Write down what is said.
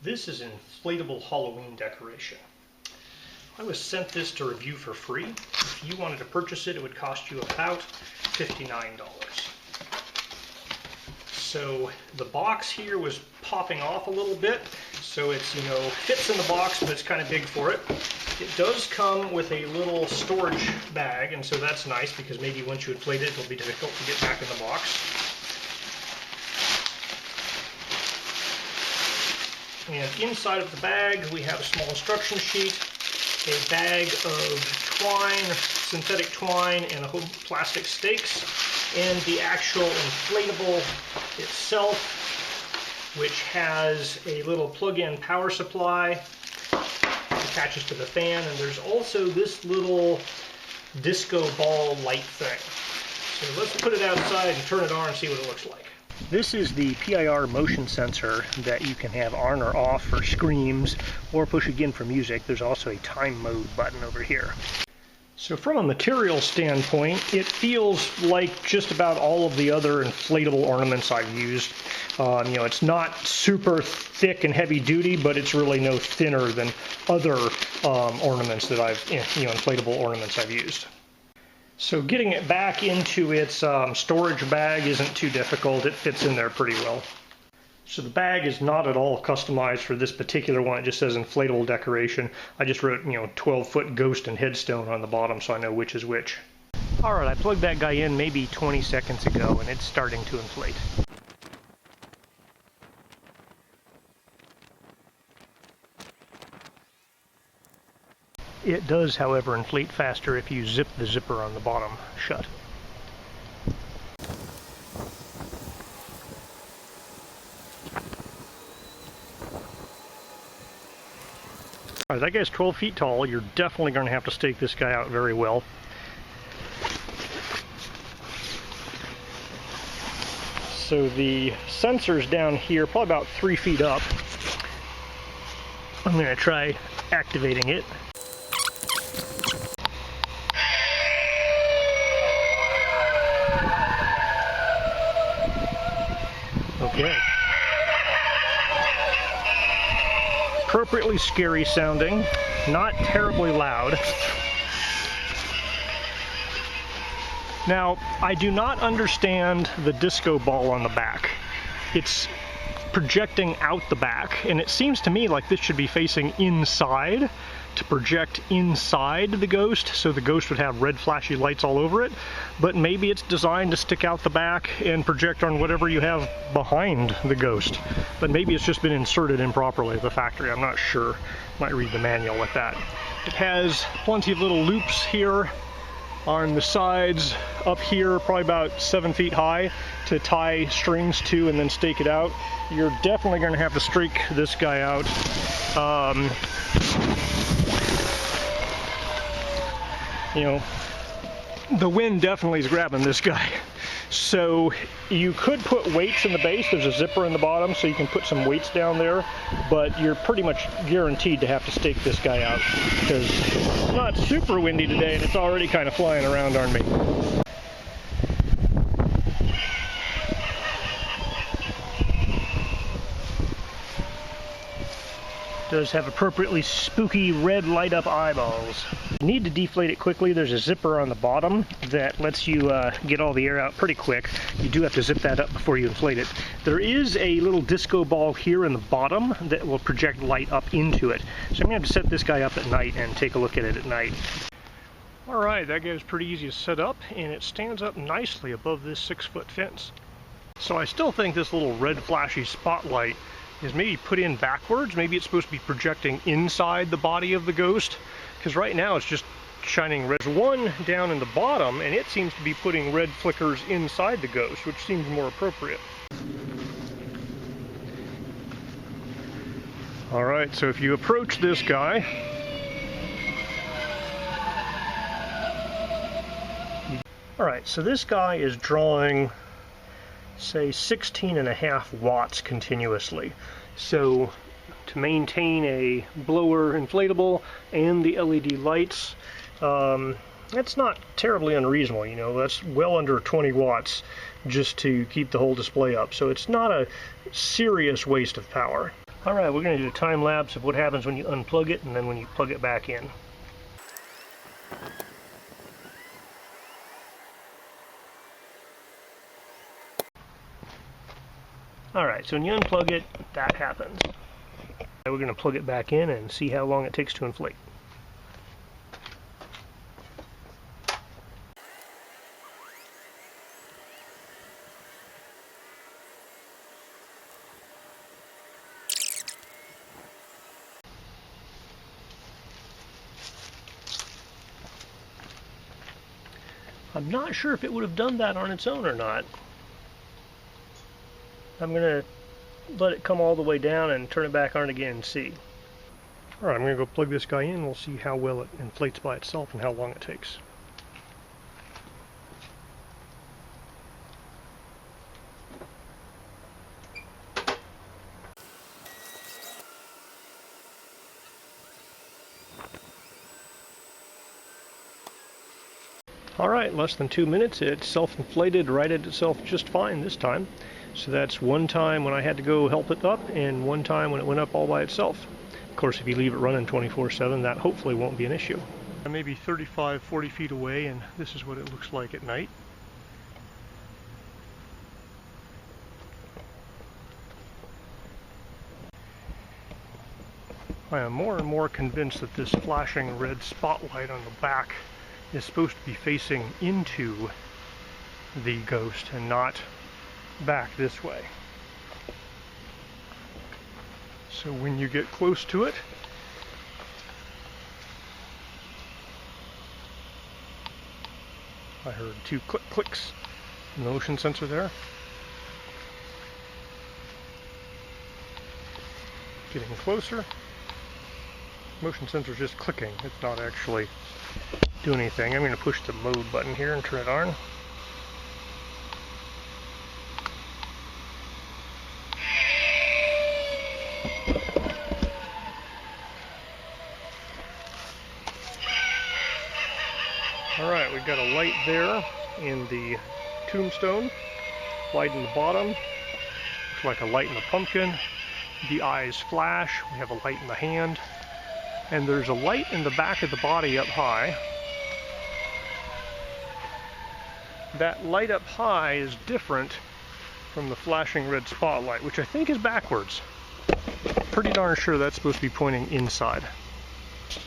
This is an inflatable Halloween decoration. I was sent this to review for free. If you wanted to purchase it, it would cost you about $59. So the box here was popping off a little bit, so it's, fits in the box, but it's kind of big for it. It does come with a little storage bag, and so that's nice because maybe once you inflate it, it'll be difficult to get back in the box. And inside of the bag, we have a small instruction sheet, a bag of twine, synthetic twine, and a whole plastic stakes, and the actual inflatable itself, which has a little plug-in power supply, attaches to the fan, and there's also this little disco ball light thing. So let's put it outside and turn it on and see what it looks like. This is the PIR motion sensor that you can have on or off for screams or push again for music. There's also a time mode button over here. So from a material standpoint, it feels like just about all of the other inflatable ornaments I've used. It's not super thick and heavy duty, but it's really no thinner than other ornaments that inflatable ornaments I've used. So getting it back into its storage bag isn't too difficult. It fits in there pretty well. So the bag is not at all customized for this particular one. It just says inflatable decoration. I just wrote, 12-foot ghost and headstone on the bottom so I know which is which. All right, I plugged that guy in maybe 20 seconds ago and it's starting to inflate. It does, however, inflate faster if you zip the zipper on the bottom shut. All right, that guy's 12 feet tall. You're definitely going to have to stake this guy out very well. So the sensor's down here, probably about 3 feet up. I'm going to try activating it. Okay. Appropriately scary sounding, not terribly loud. Now, I do not understand the disco ball on the back. It's projecting out the back, and it seems to me like this should be facing inside to project inside the ghost, so the ghost would have red flashy lights all over it, but maybe it's designed to stick out the back and project on whatever you have behind the ghost. But maybe it's just been inserted improperly at the factory, I'm not sure. Might read the manual with that. It has plenty of little loops here on the sides, up here, probably about 7 feet high, to tie strings to and then stake it out. You're definitely going to have to stake this guy out. The wind definitely is grabbing this guy. So you could put weights in the base. There's a zipper in the bottom, so you can put some weights down there, but you're pretty much guaranteed to have to stake this guy out because it's not super windy today and it's already kind of flying around on me. Does have appropriately spooky red light up eyeballs. You need to deflate it quickly. There's a zipper on the bottom that lets you get all the air out pretty quick. You do have to zip that up before you inflate it. There is a little disco ball here in the bottom that will project light up into it. So I'm going to have to set this guy up at night and take a look at it at night. Alright, that guy is pretty easy to set up, and it stands up nicely above this 6-foot fence. So I still think this little red flashy spotlight is maybe put in backwards. Maybe it's supposed to be projecting inside the body of the ghost, because right now it's just shining red. There's one down in the bottom, and it seems to be putting red flickers inside the ghost, which seems more appropriate. Alright, so if you approach this guy, alright, so this guy is drawing, say, 16.5 watts continuously. So to maintain a blower inflatable and the LED lights, that's not terribly unreasonable. That's well under 20 watts just to keep the whole display up. So it's not a serious waste of power. Alright, we're going to do a time lapse of what happens when you unplug it and then when you plug it back in. Alright, so when you unplug it, that happens. We're going to plug it back in and see how long it takes to inflate. I'm not sure if it would have done that on its own or not. I'm going to let it come all the way down and turn it back on again and see. Alright, I'm going to go plug this guy in. We'll see how well it inflates by itself and how long it takes. Alright, less than 2 minutes. It self-inflated, righted itself just fine this time. So that's one time when I had to go help it up and one time when it went up all by itself. Of course, if you leave it running 24/7, that hopefully won't be an issue. I'm maybe 35, 40 feet away, and this is what it looks like at night. I am more and more convinced that this flashing red spotlight on the back is supposed to be facing into the ghost and not back this way. So when you get close to it, I heard 2 clicks in the motion sensor there. Getting closer. Motion sensor is just clicking. It's not actually doing anything. I'm going to push the mode button here and turn it on. Alright, we've got a light there in the tombstone, light in the bottom, looks like a light in the pumpkin, the eyes flash, we have a light in the hand, and there's a light in the back of the body up high. That light up high is different from the flashing red spotlight, which I think is backwards. Pretty darn sure that's supposed to be pointing inside.